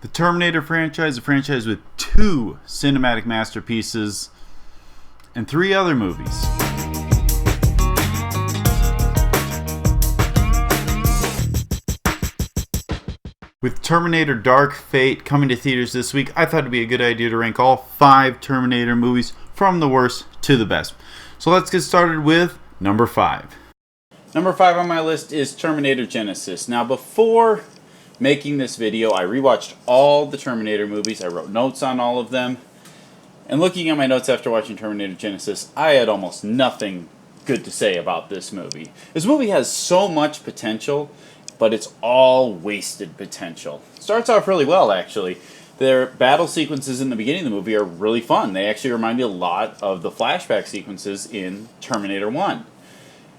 The Terminator franchise, a franchise with 2 cinematic masterpieces and 3 other movies. With Terminator Dark Fate coming to theaters this week, I thought it'd be a good idea to rank all 5 Terminator movies from the worst to the best. So let's get started with number 5. Number 5 on my list is Terminator Genisys. Now, before making this video, I rewatched all the Terminator movies. I wrote notes on all of them. And looking at my notes after watching Terminator Genisys, I had almost nothing good to say about this movie. This movie has so much potential, but it's all wasted potential. Starts off really well, actually. Their battle sequences in the beginning of the movie are really fun. They actually remind me a lot of the flashback sequences in Terminator 1.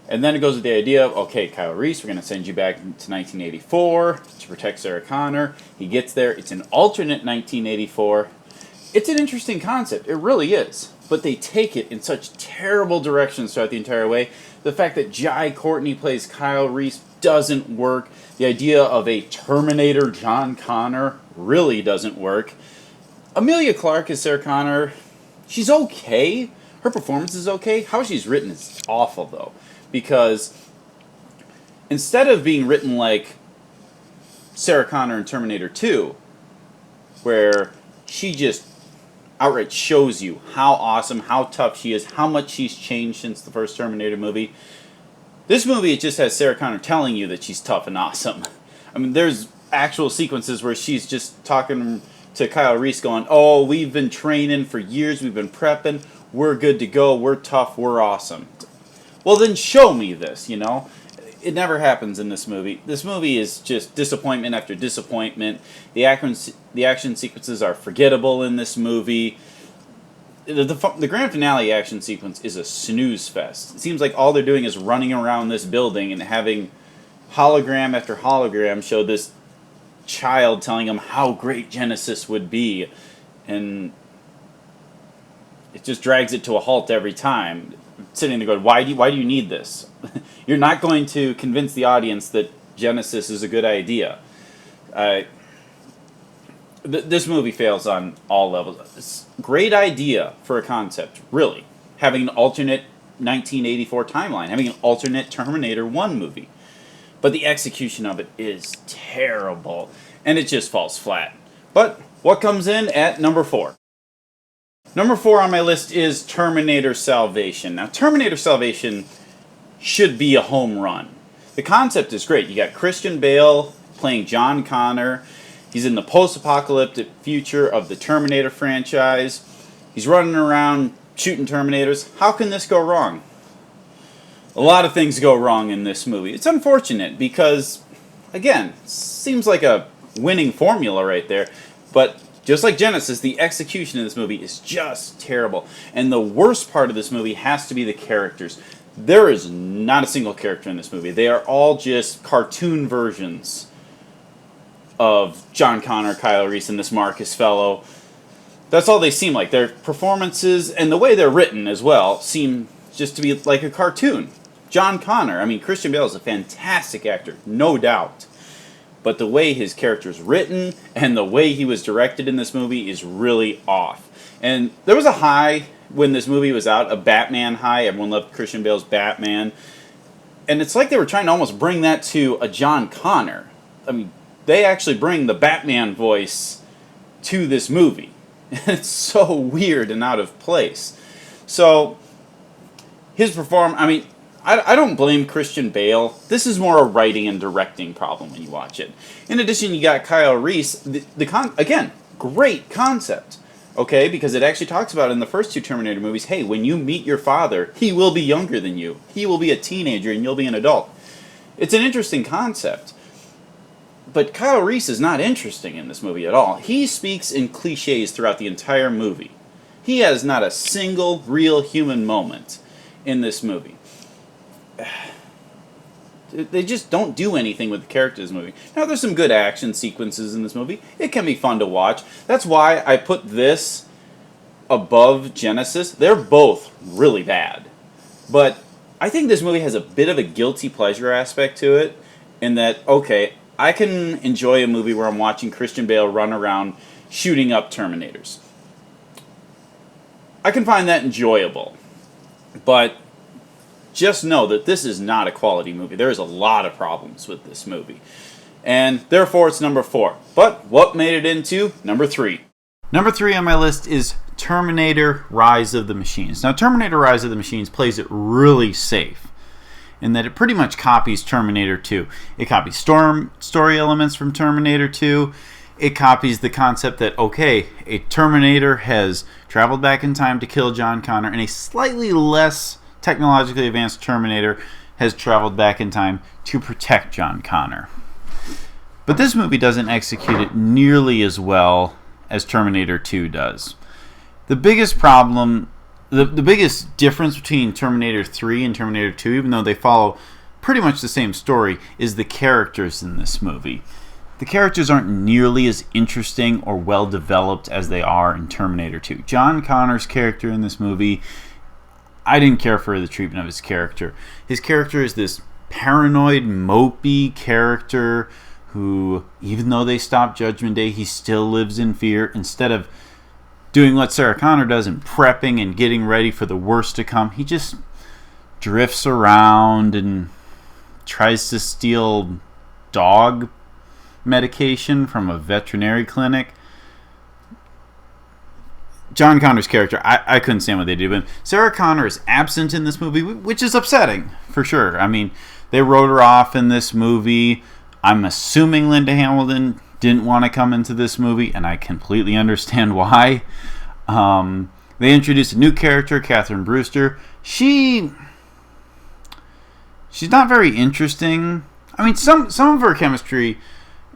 And then it goes with the idea of, okay, Kyle Reese, we're going to send you back to 1984 to protect Sarah Connor. He gets there. It's an alternate 1984. It's an interesting concept. It really is. But they take it in such terrible directions throughout the entire way. The fact that Jai Courtney plays Kyle Reese doesn't work. The idea of a Terminator John Connor really doesn't work. Emilia Clarke as Sarah Connor, she's okay. Her performance is okay. How she's written is awful, though. Because instead of being written like Sarah Connor in Terminator 2, where she just outright shows you how awesome, how tough she is, how much she's changed since the first Terminator movie, this movie, it just has Sarah Connor telling you that she's tough and awesome. I mean, there's actual sequences where she's just talking to Kyle Reese going, oh, we've been training for years, we've been prepping, we're good to go, we're tough, we're awesome. Well, then show me this, you know? It never happens in this movie. This movie is just disappointment after disappointment. The action sequences are forgettable in this movie. The grand finale action sequence is a snooze fest. It seems like all they're doing is running around this building and having hologram after hologram show this child telling them how great Genisys would be. And it just drags it to a halt every time. Sitting there going, why do you need this? You're not going to convince the audience that Genisys is a good idea. This movie fails on all levels. It's a great idea for a concept, really. Having an alternate 1984 timeline, having an alternate Terminator 1 movie. But the execution of it is terrible, and it just falls flat. But what comes in at number 4? Number 4 on my list is Terminator Salvation. Now, Terminator Salvation should be a home run. The concept is great. You got Christian Bale playing John Connor. He's in the post-apocalyptic future of the Terminator franchise. He's running around shooting Terminators. How can this go wrong? A lot of things go wrong in this movie. It's unfortunate because, again, seems like a winning formula right there. But just like Genisys, the execution in this movie is just terrible. And the worst part of this movie has to be the characters. There is not a single character in this movie. They are all just cartoon versions of John Connor, Kyle Reese, and this Marcus fellow. That's all they seem like. Their performances and the way they're written as well seem just to be like a cartoon. John Connor, I mean, Christian Bale is a fantastic actor, no doubt. But the way his character's written and the way he was directed in this movie is really off. And there was a high when this movie was out, a Batman high. Everyone loved Christian Bale's Batman. And it's like they were trying to almost bring that to a John Connor. I mean, they actually bring the Batman voice to this movie. It's so weird and out of place. So, his performance, I mean, I don't blame Christian Bale. This is more a writing and directing problem when you watch it. In addition, you got Kyle Reese. Again, great concept. Okay, because it actually talks about in the first 2 Terminator movies, hey, when you meet your father, he will be younger than you. He will be a teenager and you'll be an adult. It's an interesting concept. But Kyle Reese is not interesting in this movie at all. He speaks in cliches throughout the entire movie. He has not a single real human moment in this movie. They just don't do anything with the characters in this movie. Now, there's some good action sequences in this movie. It can be fun to watch. That's why I put this above Genisys. They're both really bad. But I think this movie has a bit of a guilty pleasure aspect to it in that, okay, I can enjoy a movie where I'm watching Christian Bale run around shooting up Terminators. I can find that enjoyable. But just know that this is not a quality movie. There is a lot of problems with this movie. And therefore it's number 4. But what made it into number 3? Number 3 on my list is Terminator Rise of the Machines. Now, Terminator Rise of the Machines plays it really safe in that it pretty much copies Terminator 2. It copies story elements from Terminator 2. It copies the concept that, okay, a Terminator has traveled back in time to kill John Connor, and a slightly less technologically advanced Terminator has traveled back in time to protect John Connor. But this movie doesn't execute it nearly as well as Terminator 2 does. The biggest problem, the biggest difference between Terminator 3 and Terminator 2, even though they follow pretty much the same story, is the characters in this movie. The characters aren't nearly as interesting or well developed as they are in Terminator 2. John Connor's character in this movie, I didn't care for the treatment of his character. His character is this paranoid, mopey character who, even though they stop Judgment Day, he still lives in fear. Instead of doing what Sarah Connor does and prepping and getting ready for the worst to come, he just drifts around and tries to steal dog medication from a veterinary clinic. John Connor's character, I couldn't stand what they did. But Sarah Connor is absent in this movie, which is upsetting, for sure. I mean, they wrote her off in this movie. I'm assuming Linda Hamilton didn't want to come into this movie, and I completely understand why. They introduced a new character, Catherine Brewster. She's not very interesting. I mean, some of her chemistry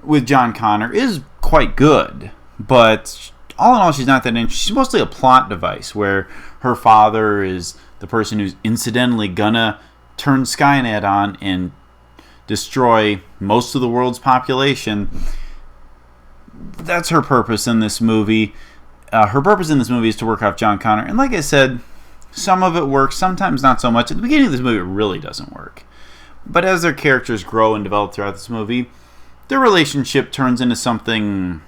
with John Connor is quite good, but all in all, she's not that interesting. She's mostly a plot device where her father is the person who's incidentally gonna turn Skynet on and destroy most of the world's population. That's her purpose in this movie. Her purpose in this movie is to work off John Connor. And like I said, some of it works, sometimes not so much. At the beginning of this movie, it really doesn't work. But as their characters grow and develop throughout this movie, their relationship turns into something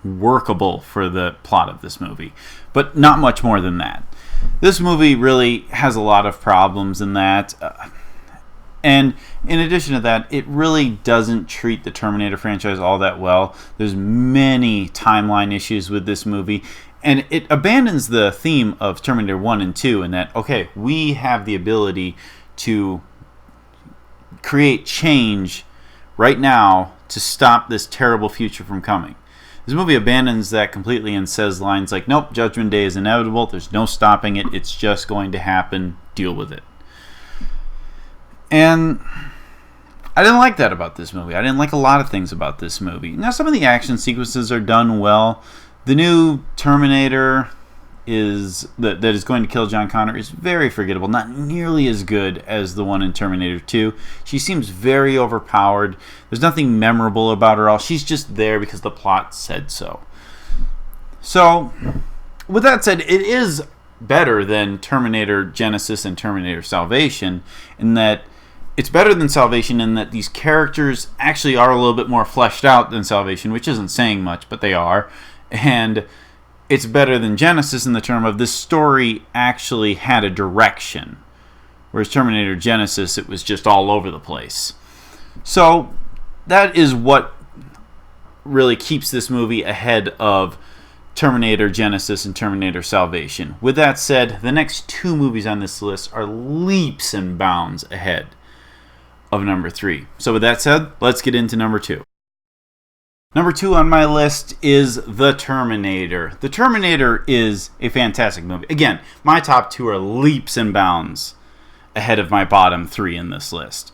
workable for the plot of this movie. But not much more than that. This movie really has a lot of problems in that. And in addition to that, it really doesn't treat the Terminator franchise all that well. There's many timeline issues with this movie. And it abandons the theme of Terminator 1 and 2 in that, okay, we have the ability to create change right now to stop this terrible future from coming. This movie abandons that completely and says lines like, nope, Judgment Day is inevitable. There's no stopping it. It's just going to happen. Deal with it. And I didn't like that about this movie. I didn't like a lot of things about this movie. Now, some of the action sequences are done well. The new Terminator that is going to kill John Connor is very forgettable. Not nearly as good as the one in Terminator 2. She seems very overpowered. There's nothing memorable about her. She's just there because the plot said so. So, with that said, it is better than Terminator Genesis and Terminator Salvation in that it's better than Salvation in that these characters actually are a little bit more fleshed out than Salvation, which isn't saying much, but they are. And it's better than Genesis in the term of this story actually had a direction. Whereas Terminator Genesis, it was just all over the place. So that is what really keeps this movie ahead of Terminator Genesis and Terminator Salvation. With that said, the next 2 movies on this list are leaps and bounds ahead of number 3. So with that said, let's get into number 2. Number 2 on my list is The Terminator. The Terminator is a fantastic movie. Again, my top 2 are leaps and bounds ahead of my bottom 3 in this list.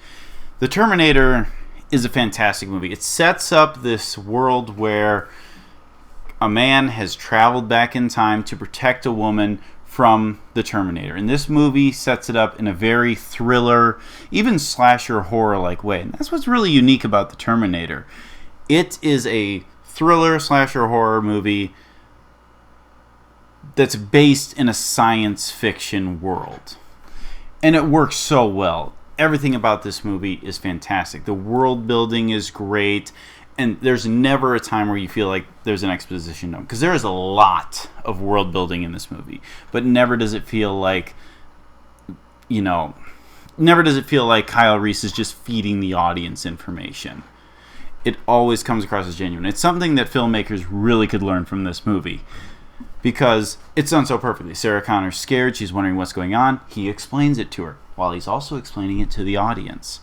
The Terminator is a fantastic movie. It sets up this world where a man has traveled back in time to protect a woman from the Terminator. And this movie sets it up in a very thriller, even slasher horror-like way. And that's what's really unique about The Terminator. It is a thriller slasher horror movie that's based in a science fiction world. And it works so well. everything about this movie is fantastic. The world building is great, and there's never a time where you feel like there's an exposition dump, because there is a lot of world building in this movie, but never does it feel like, never does it feel like Kyle Reese is just feeding the audience information. It always comes across as genuine. It's something that filmmakers really could learn from this movie, because it's done so perfectly. Sarah Connor's scared. She's wondering what's going on. He explains it to her, while he's also explaining it to the audience.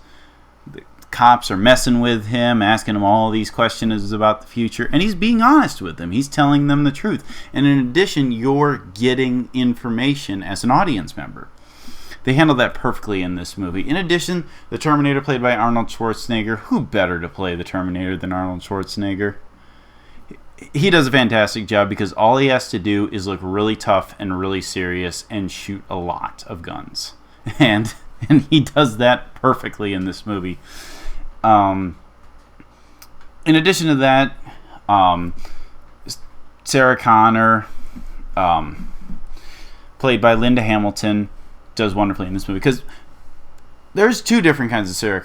The cops are messing with him, asking him all these questions about the future, and he's being honest with them. He's telling them the truth. And in addition, you're getting information as an audience member. They handled that perfectly in this movie. In addition, the Terminator, played by Arnold Schwarzenegger. Who better to play the Terminator than Arnold Schwarzenegger? He does a fantastic job, because all he has to do is look really tough and really serious and shoot a lot of guns. And he does that perfectly in this movie. In addition to that, Sarah Connor, played by Linda Hamilton, does wonderfully in this movie, because there's two different kinds of Sarah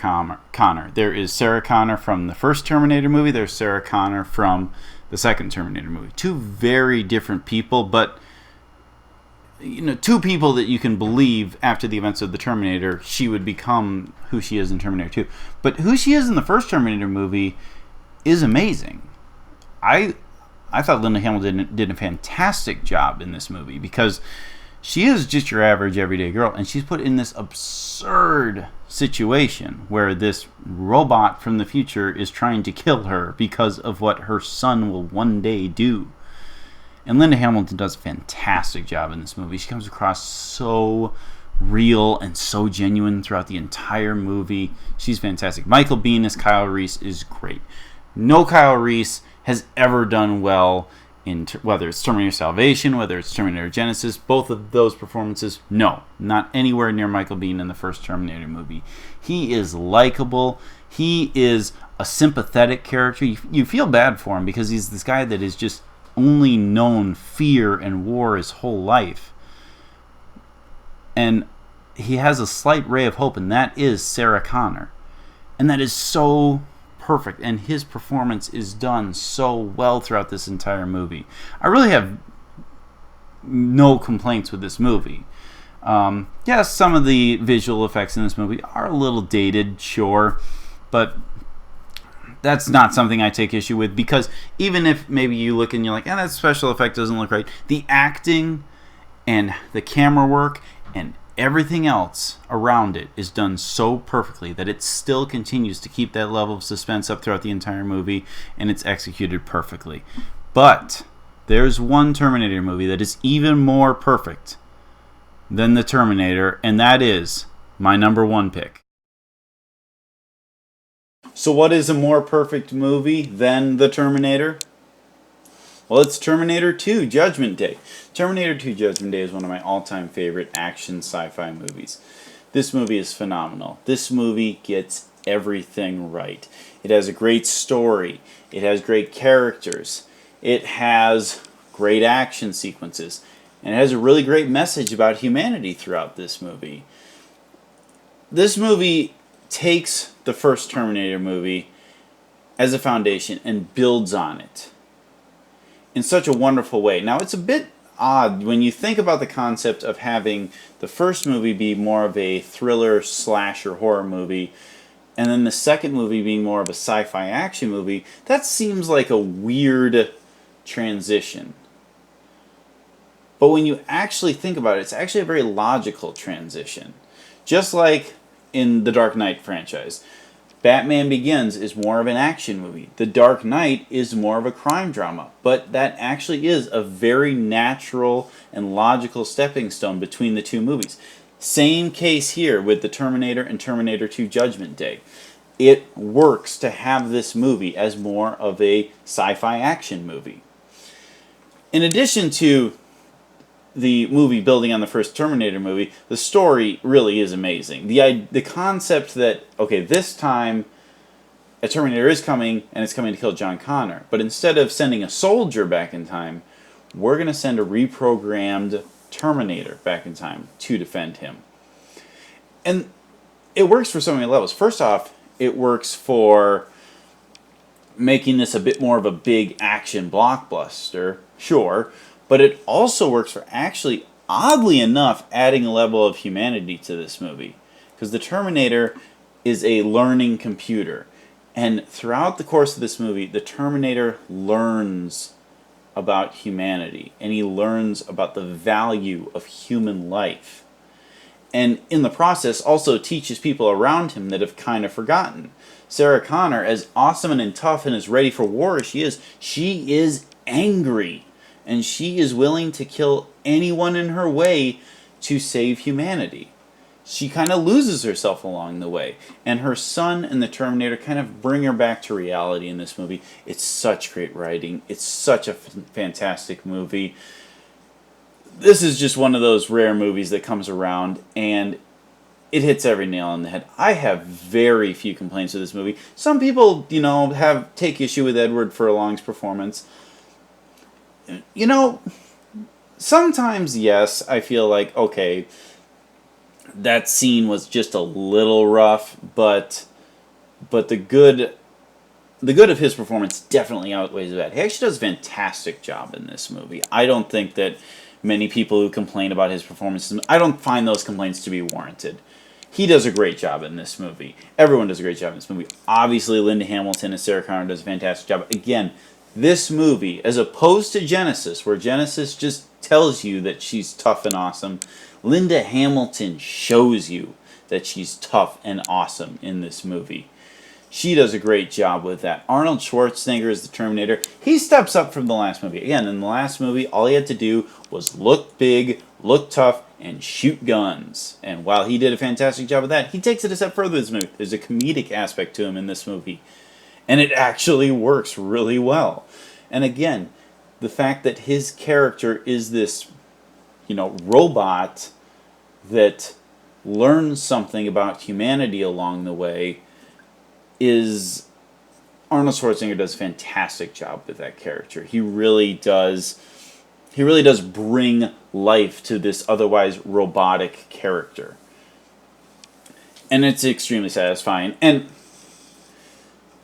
Connor. There is Sarah Connor from the first Terminator movie. There's Sarah Connor from the second Terminator movie. Two very different people, but two people that you can believe after the events of the Terminator she would become who she is in Terminator 2. But who she is in the first Terminator movie is amazing. I thought Linda Hamilton did a fantastic job in this movie, because she is just your average everyday girl, and she's put in this absurd situation where this robot from the future is trying to kill her because of what her son will one day do. And Linda Hamilton does a fantastic job in this movie. She comes across so real and so genuine throughout the entire movie. She's fantastic. Michael Biehn as Kyle Reese is great. No Kyle Reese has ever done well in whether it's Terminator Salvation, whether it's Terminator Genesis. Both of those performances, no, not anywhere near Michael Biehn in the first Terminator movie. He is likable. He is a sympathetic character. You feel bad for him, because he's this guy that is just only known fear and war his whole life. And he has a slight ray of hope, and that is Sarah Connor. And that is so perfect, and his performance is done so well throughout this entire movie. I really have no complaints with this movie. Yes, some of the visual effects in this movie are a little dated, sure, but that's not something I take issue with, because even if maybe you look and you're like, that special effect doesn't look right, the acting and the camera work and everything else around it is done so perfectly that it still continues to keep that level of suspense up throughout the entire movie, and it's executed perfectly. But there's one Terminator movie that is even more perfect than the Terminator, and that is my number one pick. So what is a more perfect movie than The Terminator? Well, it's Terminator 2 Judgment Day. Terminator 2 Judgment Day is one of my all-time favorite action sci-fi movies. This movie is phenomenal. This movie gets everything right. It has a great story. It has great characters. It has great action sequences. And it has a really great message about humanity throughout this movie. This movie takes the first Terminator movie as a foundation and builds on it in such a wonderful way. Now, it's a bit odd when you think about the concept of having the first movie be more of a thriller slasher horror movie, and then the second movie being more of a sci-fi action movie. That seems like a weird transition. But when you actually think about it, it's actually a very logical transition. Just like in the Dark Knight franchise. Batman Begins is more of an action movie. The Dark Knight is more of a crime drama. But that actually is a very natural and logical stepping stone between the two movies. Same case here with the Terminator and Terminator 2 Judgment Day. It works to have this movie as more of a sci-fi action movie. In addition to the movie building on the first Terminator movie, the story really is amazing. The concept that, okay, this time a Terminator is coming, and it's coming to kill John Connor, but instead of sending a soldier back in time, we're going to send a reprogrammed Terminator back in time to defend him. And it works for so many levels. First off, it works for making this a bit more of a big action blockbuster, sure, but it also works for actually, oddly enough, adding a level of humanity to this movie. Because the Terminator is a learning computer. And throughout the course of this movie, the Terminator learns about humanity. And he learns about the value of human life. And in the process, also teaches people around him that have kind of forgotten. Sarah Connor, as awesome and tough and as ready for war as she is angry. And she is willing to kill anyone in her way to save humanity. She kind of loses herself along the way. And her son and the Terminator kind of bring her back to reality in this movie. It's such great writing. It's such a fantastic movie. This is just one of those rare movies that comes around and it hits every nail on the head. I have very few complaints with this movie. Some people, take issue with Edward Furlong's performance. Sometimes, yes, I feel like, okay, that scene was just a little rough, but the good of his performance definitely outweighs that. He actually does a fantastic job in this movie. I don't think that many people who complain about his performance, I don't find those complaints to be warranted. He does a great job in this movie. Everyone does a great job in this movie. Obviously, Linda Hamilton and Sarah Connor does a fantastic job. Again, this movie, as opposed to Genesis, where Genesis just tells you that she's tough and awesome, Linda Hamilton shows you that she's tough and awesome in this movie. She does a great job with that. Arnold Schwarzenegger is the Terminator. He steps up from the last movie. Again, in the last movie, all he had to do was look big, look tough, and shoot guns. And while he did a fantastic job of that, he takes it a step further in this movie. There's a comedic aspect to him in this movie. And it actually works really well. And again, the fact that his character is this, robot that learns something about humanity along the way is... Arnold Schwarzenegger does a fantastic job with that character. He really does bring life to this otherwise robotic character. And it's extremely satisfying. And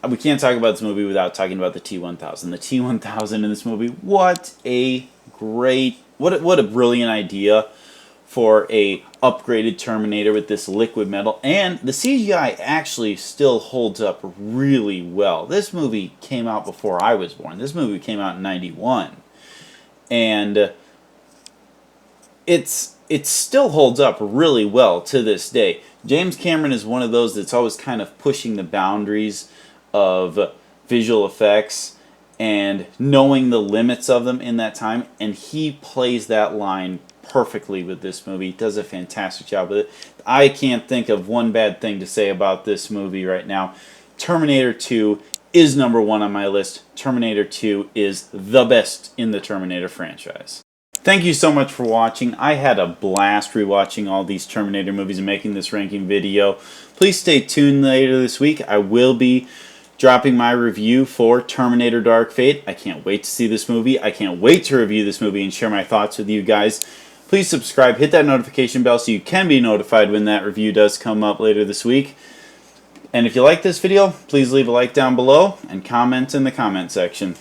we can't talk about this movie without talking about the T-1000. The T-1000 in this movie, what a brilliant idea for a upgraded Terminator with this liquid metal. And the CGI actually still holds up really well. This movie came out before I was born. This movie came out in '91. And it still holds up really well to this day. James Cameron is one of those that's always kind of pushing the boundaries of visual effects and knowing the limits of them in that time, and he plays that line perfectly with this movie. He does a fantastic job with it. I can't think of one bad thing to say about this movie right now. Terminator 2 is number one on my list. Terminator 2 is the best in the Terminator franchise. Thank you so much for watching. I had a blast rewatching all these Terminator movies and making this ranking video. Please stay tuned later this week. I will be dropping my review for Terminator Dark Fate. I can't wait to see this movie. I can't wait to review this movie and share my thoughts with you guys. Please subscribe, hit that notification bell so you can be notified when that review does come up later this week. And if you like this video, please leave a like down below and comment in the comment section.